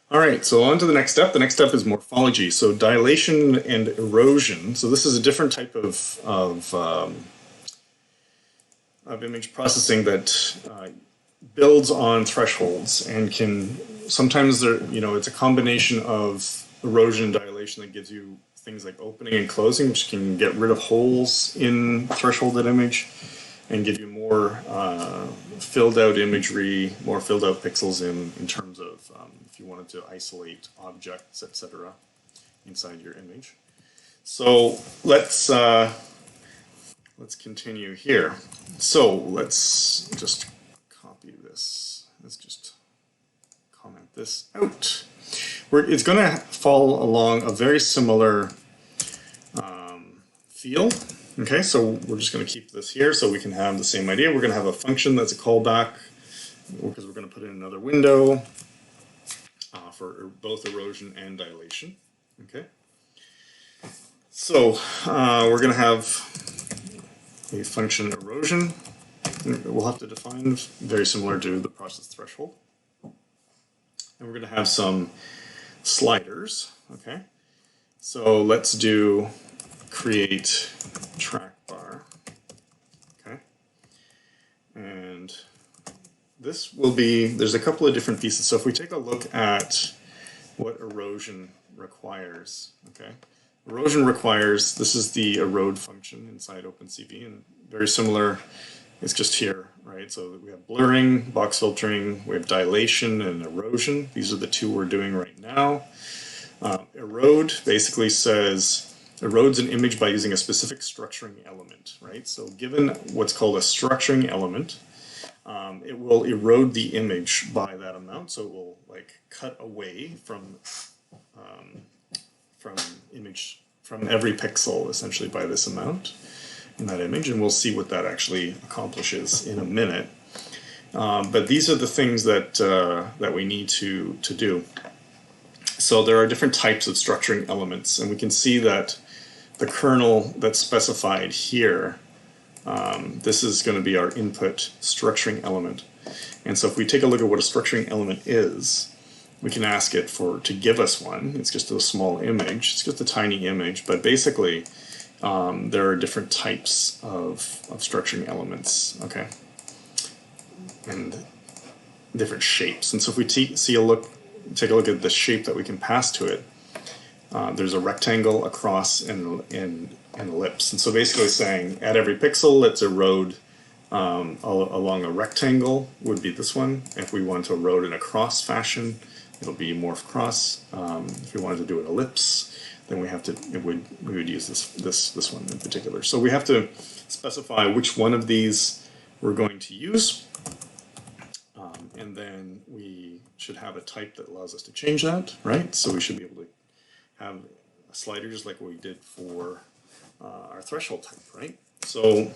All right, so on to the next step. The next step is morphology. So dilation and erosion. So this is a different type of image processing that builds on thresholds and can sometimes it's a combination of erosion and dilation that gives you things like opening and closing, which can get rid of holes in thresholded image and give you more filled out imagery, more filled out pixels in terms of if you wanted to isolate objects, etc., inside your image. So let's continue here. So let's just copy this. Let's just comment this out. It's going to fall along a very similar feel. Okay, so we're just going to keep this here so we can have the same idea. We're going to have a function that's a callback because we're going to put in another window for both erosion and dilation. Okay, so we're going to have a function erosion. We'll have to define very similar to the process threshold. And we're going to have some sliders. Okay, so let's do create track bar. Okay, and this will be, there's a couple of different pieces. So if we take a look at what erosion requires, okay, erosion requires, this is the erode function inside OpenCV, and very similar, it's just here, right? So we have blurring, box filtering, we have dilation and erosion. These are the two we're doing right now. Erode basically says, erodes an image by using a specific structuring element, right? So given what's called a structuring element, it will erode the image by that amount. So it will like cut away from image, from every pixel essentially by this amount in that image, and we'll see what that actually accomplishes in a minute. But these are the things that that we need to do. So there are different types of structuring elements, and we can see that the kernel that's specified here, this is going to be our input structuring element. And so if we take a look at what a structuring element is, we can ask it to give us one. It's just a small image. It's just a tiny image, but basically there are different types of structuring elements, okay, and different shapes. And so if we take a look at the shape that we can pass to it, there's a rectangle, a cross, and an ellipse. And so basically saying at every pixel, let's erode along a rectangle would be this one. If we want to erode in a cross fashion, it'll be morph cross. If we wanted to do an ellipse, then we would use this one in particular. So we have to specify which one of these we're going to use, and then we should have a type that allows us to change that, right? So we should be able to have a slider just like we did for our threshold type, right? So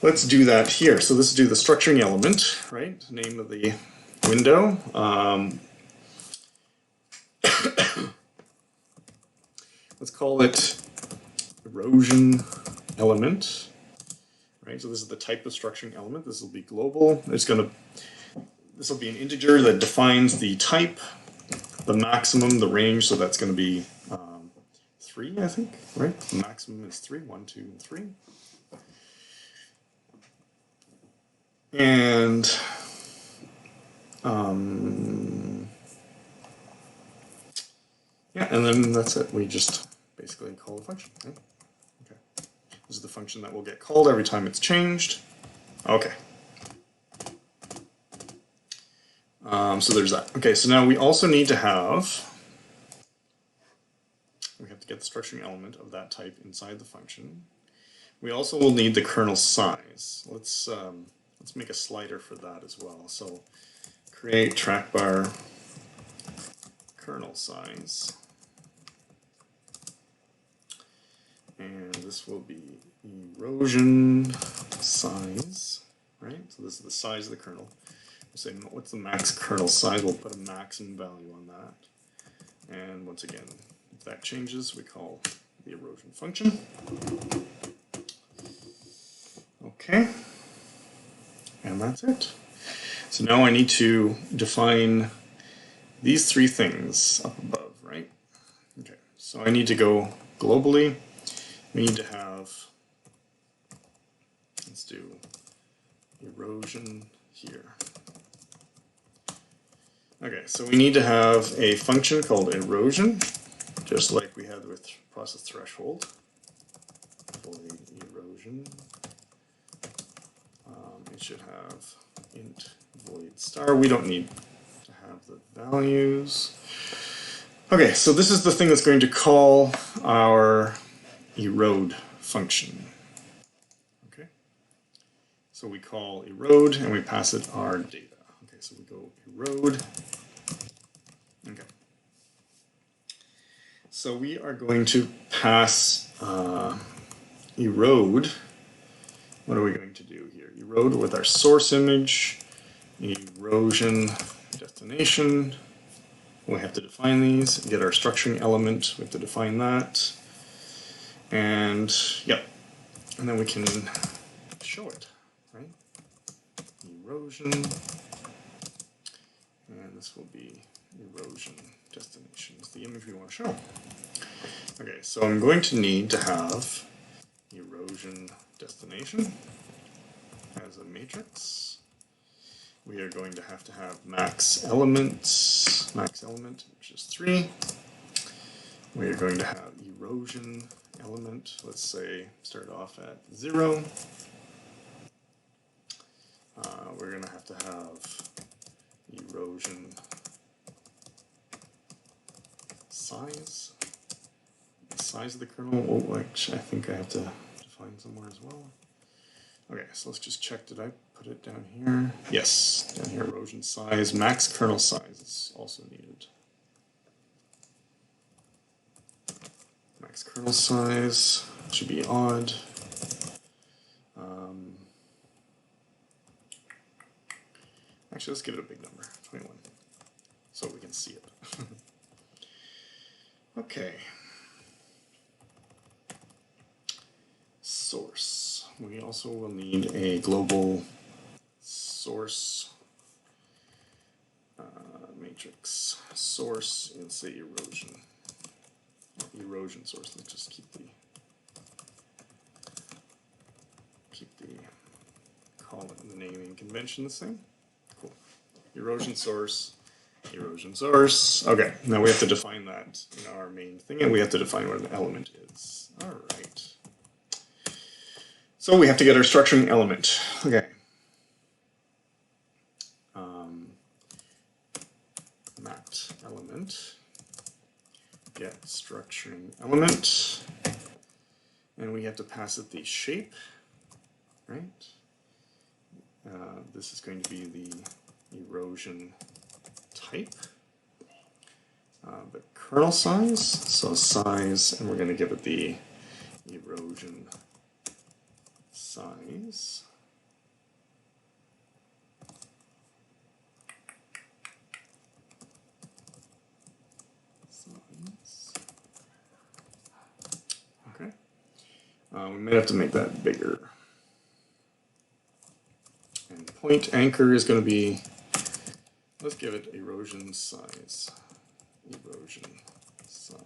let's do that here. So let's do the structuring element, right? Name of the window. Let's call it erosion element, right? So this is the type of structuring element. This will be global. This will be an integer that defines the type, the maximum, the range. So that's going to be 3, I think, right? The maximum is 3, 1, 2, and 3. And yeah, and then that's it. We just basically call the function, right? Okay. This is the function that will get called every time it's changed. Okay. So there's that. Okay, so now we also need to get the structuring element of that type inside the function. We also will need the kernel size. Let's make a slider for that as well. So create trackbar kernel size, and this will be erosion size, right? So this is the size of the kernel. We'll say what's the max kernel size. We'll put a maximum value on that, and once again, if that changes, we call the erosion function. Okay, and that's it. So now I need to define these three things up above, right? Okay, so I need to go globally. We need to have, let's do erosion here. Okay, so we need to have a function called erosion, just like we had with process threshold. Void erosion. It should have int void star. We don't need to have the values. Okay, so this is the thing that's going to call our erode function. Okay, so we call erode and we pass it our data. Okay, so we go erode. Okay, so we are going to pass erode. What are we going to do here? Erode with our source image, erosion destination. We have to define these, get our structuring element, we have to define that. And yep, and then we can show it, right? Erosion, and this will be erosion destination. It's the image we want to show. Okay, so I'm going to need to have erosion destination as a matrix. We are going to have max element, which is 3. We are going to have erosion element, let's say start off at 0. We're going to have erosion size. The size of the kernel, oh, actually I think I have to define somewhere as well. Okay, so let's just check, did I put it down here? Yes, down here, erosion size, max kernel size is also needed. Max kernel size should be odd. Actually, let's give it a big number, 21, so we can see it. Okay. Source. We also will need a global source matrix. Source and say erosion. Erosion source. Let's just keep the column, the naming convention the same. Cool. Erosion source. Erosion source. Okay, now we have to define that in our main thing, and we have to define what an element is. All right. So we have to get our structuring element. Okay. Mapped element. Get structuring element. And we have to pass it the shape, right? This is going to be the erosion type. The kernel size, so size, and we're going to give it the erosion size. Okay. We might have to make that bigger. And point anchor is going to be, let's give it erosion size. Erosion size.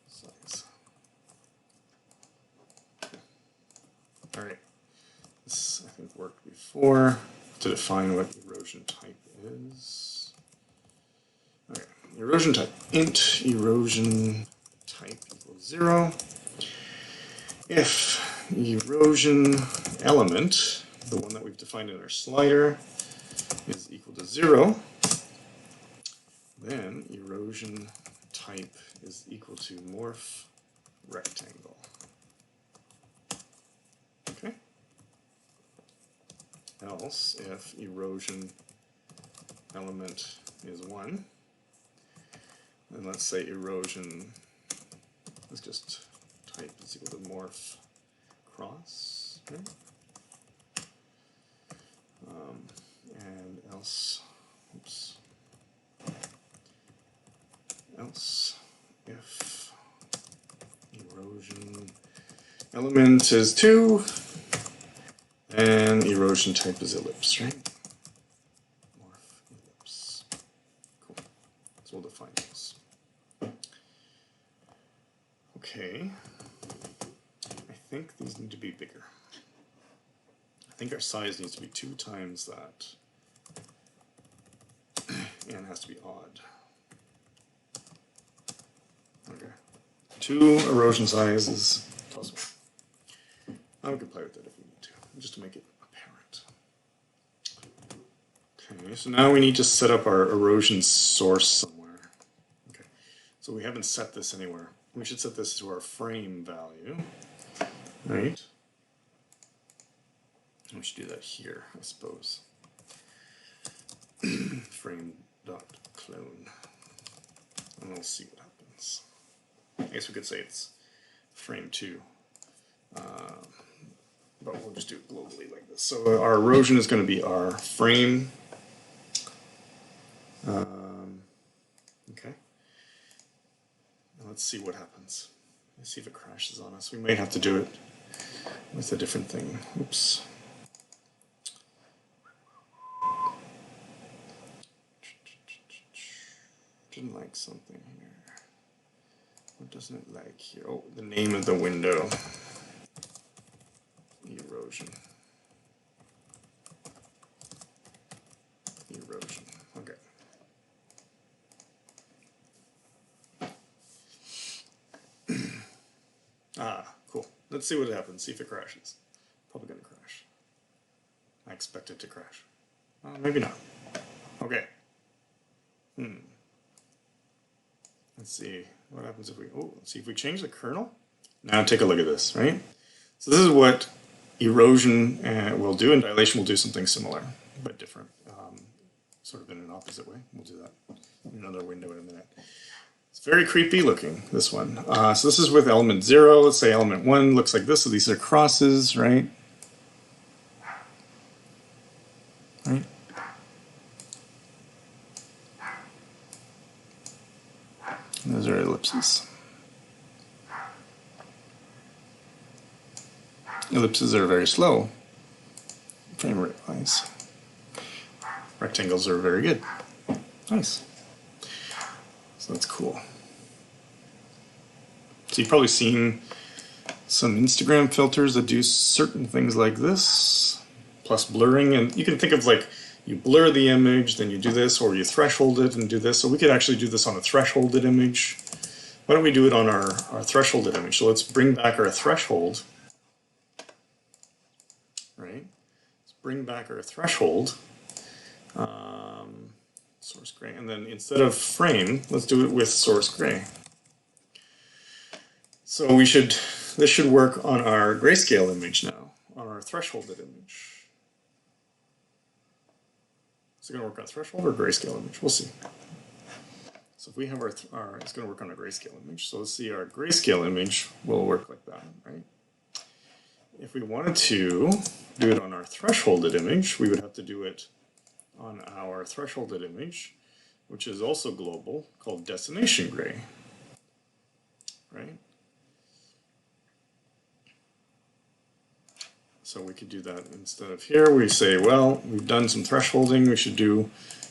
Size. Okay. All right. This I think worked before to define what erosion type is. Okay. Erosion type int erosion type equals 0. If erosion element, the one that we've defined in our slider, is equal to 0, then erosion type is equal to morph rectangle. Okay. Else, if erosion element is 1, then let's say erosion, let's just type is equal to morph cross, right? And else, oops, else if erosion element is 2, and erosion type is ellipse, right? Morph ellipse. So we'll define those. Okay. I think these need to be bigger. I think our size needs to be 2 times that. And it has to be odd. Okay. 2 erosion sizes plus 1. I can play with it if we need to, just to make it apparent. Okay, so now we need to set up our erosion source somewhere. Okay, so we haven't set this anywhere. We should set this to our frame value, right? We should do that here, I suppose. Frame.clone. And we'll see what happens. I guess we could say it's frame 2. But we'll just do it globally like this. So our erosion is going to be our frame. Okay. And let's see what happens. Let's see if it crashes on us. We might have to do it with a different thing. Oops. Didn't like something here. What doesn't it like here? Oh, the name of the window. Erosion. Erosion. Okay. Cool. Let's see what happens. See if it crashes. Probably gonna crash. I expect it to crash. Maybe not. Okay. Let's see what happens if we. Oh, let's see if we change the kernel. Now take a look at this, right? So this is what erosion will do, and dilation will do something similar, but different, sort of in an opposite way. We'll do that in another window in a minute. It's very creepy looking, this one. So this is with element 0. Let's say element 1 looks like this, so these are crosses, right? Right? And those are ellipses. Ellipses are very slow, frame rate wise. Rectangles are very good. Nice. So that's cool. So you've probably seen some Instagram filters that do certain things like this, plus blurring, and you can think of like you blur the image, then you do this, or you threshold it and do this. So we could actually do this on a thresholded image. Why don't we do it on our thresholded image? So let's bring back our threshold. Right? Let's bring back our threshold, source gray, and then instead of frame, let's do it with source gray. So this should work on our grayscale image now, on our thresholded image. Is it going to work on threshold or grayscale image? We'll see. So if we have it's going to work on a grayscale image. So let's see, our grayscale image will work like that, right? If we wanted to do it on our thresholded image, we would have to do it on our thresholded image, which is also global, called destination gray, right? So we could do that instead of here. We say, well, we've done some thresholding. We should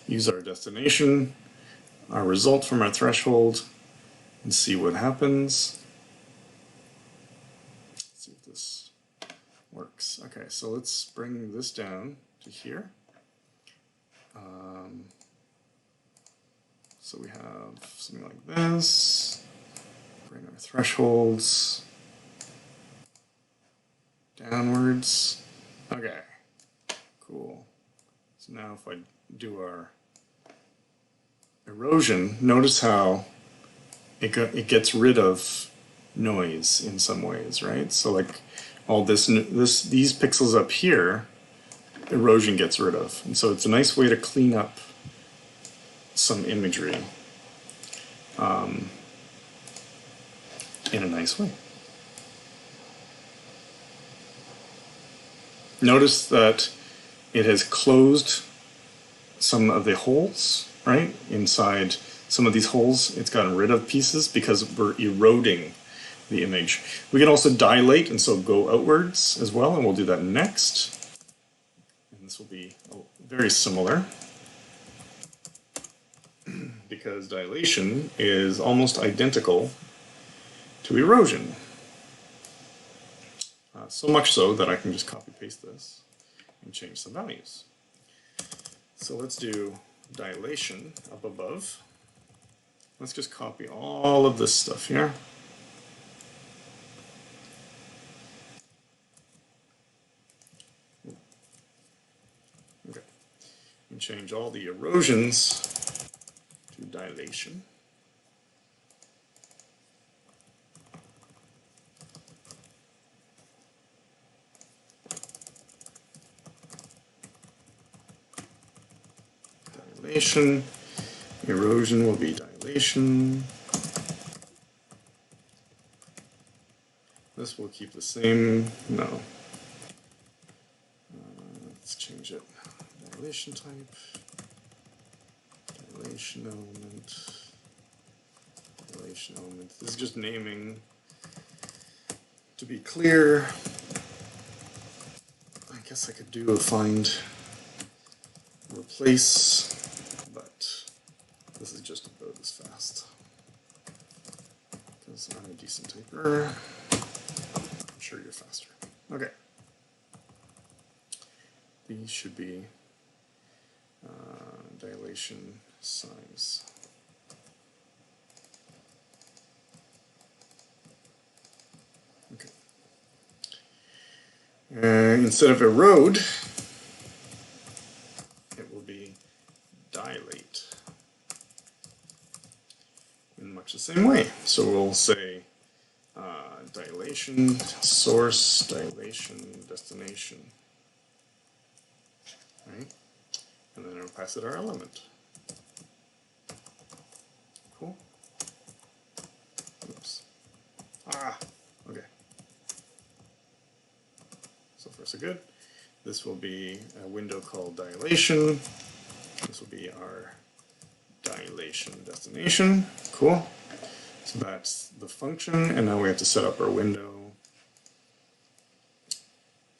use our destination, our result from our threshold, and see what happens. Works. Okay, so let's bring this down to here. So we have something like this. Bring our thresholds downwards. Okay, cool. So now if I do our erosion, notice how it gets rid of noise in some ways, right? So like all these pixels up here, erosion gets rid of. And so it's a nice way to clean up some imagery in a nice way. Notice that it has closed some of the holes, right? Inside some of these holes, it's gotten rid of pieces because we're eroding the image. We can also dilate and so go outwards as well, and we'll do that next. And this will be very similar. because dilation is almost identical to erosion. So much so that I can just copy paste this and change some values. So let's do dilation up above. Let's just copy all of this stuff here. Okay. And change all the erosions to dilation. Dilation. Erosion will be dilation. This will keep the same. No. Let's change it. Dilation type. Dilation element. Dilation element. This is just naming. To be clear, I guess I could do a find replace, but this is just about as fast because I'm a decent typer. I'm sure you're faster. Okay. These should be dilation size. Okay. Instead of erode, it will be dilate in much the same way. So we'll say dilation source, dilation destination, right? And then I'll pass it our element. Cool. Oops. Okay. So far so good. This will be a window called dilation. This will be our dilation destination. Cool. So that's the function, and now we have to set up our window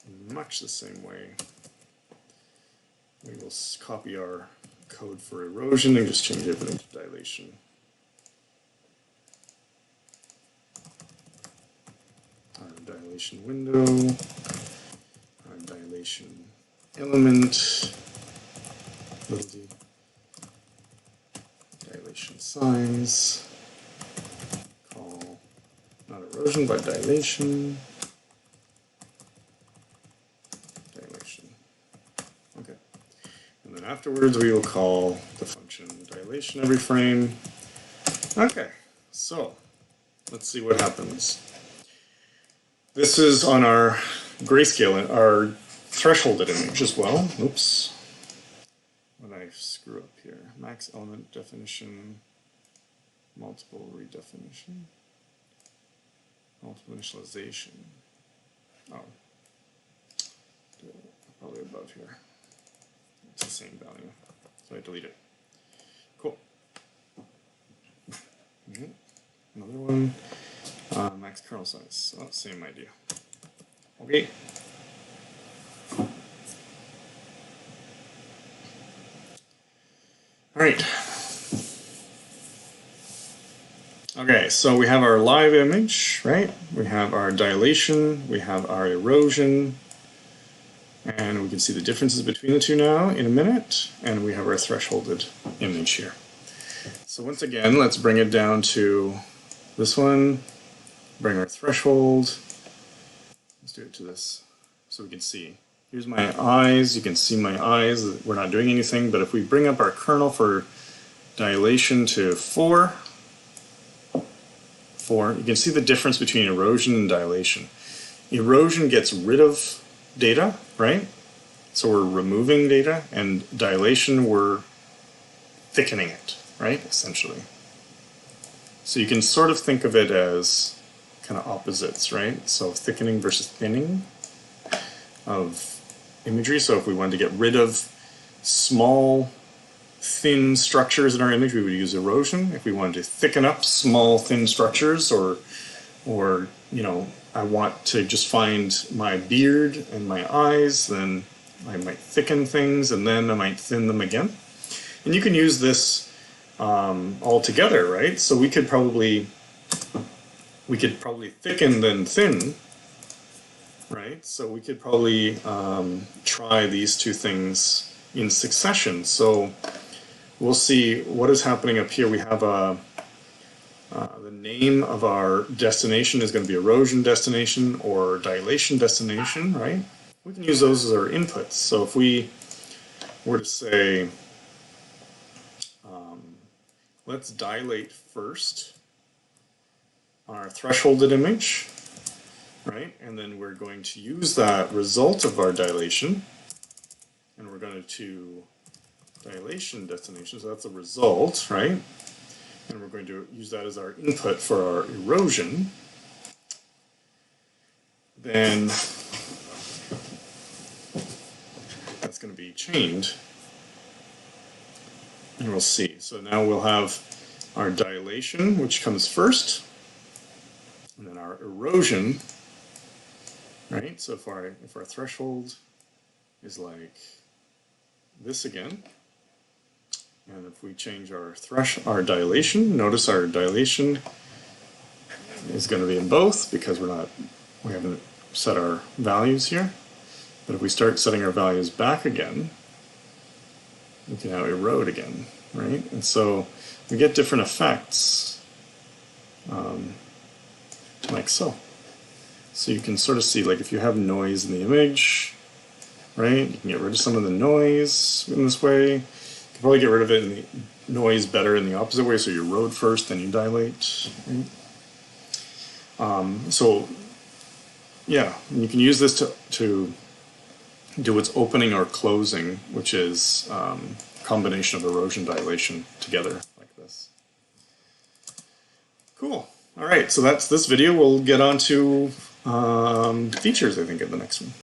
in much the same way. We will copy our code for erosion and just change everything to dilation. Our dilation window, our dilation element, dilation size, call not erosion but dilation, okay. And then afterwards we will call the function dilation every frame. Okay, so let's see what happens. This is on our grayscale, our thresholded image as well. Oops. What did I screw up here? Max element definition, multiple redefinition, multiple initialization. Oh, probably above here. It's the same value, so I delete it. Cool. Another one. Max kernel size. Oh, same idea. Okay. All right. Okay, so we have our live image, right? We have our dilation, we have our erosion, and we can see the differences between the two now in a minute, and we have our thresholded image here. So once again, let's bring it down to this one, bring our threshold, let's do it to this so we can see. Here's my eyes, you can see my eyes, we're not doing anything, but if we bring up our kernel for dilation to 4, you can see the difference between erosion and dilation. Erosion gets rid of data, right? So we're removing data, and dilation, we're thickening it, right, essentially. So you can sort of think of it as kind of opposites, right? So thickening versus thinning of imagery. So if we wanted to get rid of small, thin structures in our image, we would use erosion. If we wanted to thicken up small, thin structures, or you know, I want to just find my beard and my eyes, then I might thicken things, and then I might thin them again. And you can use this all together, right? So we could probably thicken then thin, right? So we could probably try these two things in succession. So we'll see what is happening up here. We have the name of our destination is going to be erosion destination or dilation destination, right? We can use those as our inputs. So if we were to say, let's dilate first our thresholded image, right? And then we're going to use that result of our dilation, and we're going to dilation destination, so that's a result, right? And we're going to use that as our input for our erosion. Then that's going to be chained, and we'll see. So now we'll have our dilation, which comes first, and then our erosion, right? So if our threshold is like this again, and if we change our dilation, notice our dilation is going to be in both because we haven't set our values here. But if we start setting our values back again, we can now erode again, right? And so we get different effects, like so. So you can sort of see, like if you have noise in the image, right, you can get rid of some of the noise in this way. You can probably get rid of it in the noise better in the opposite way, so you erode first, then you dilate, right? So yeah, you can use this to do its opening or closing, which is a combination of erosion dilation together like this. Cool. All right, so that's this video. We'll get on to features, I think, in the next one.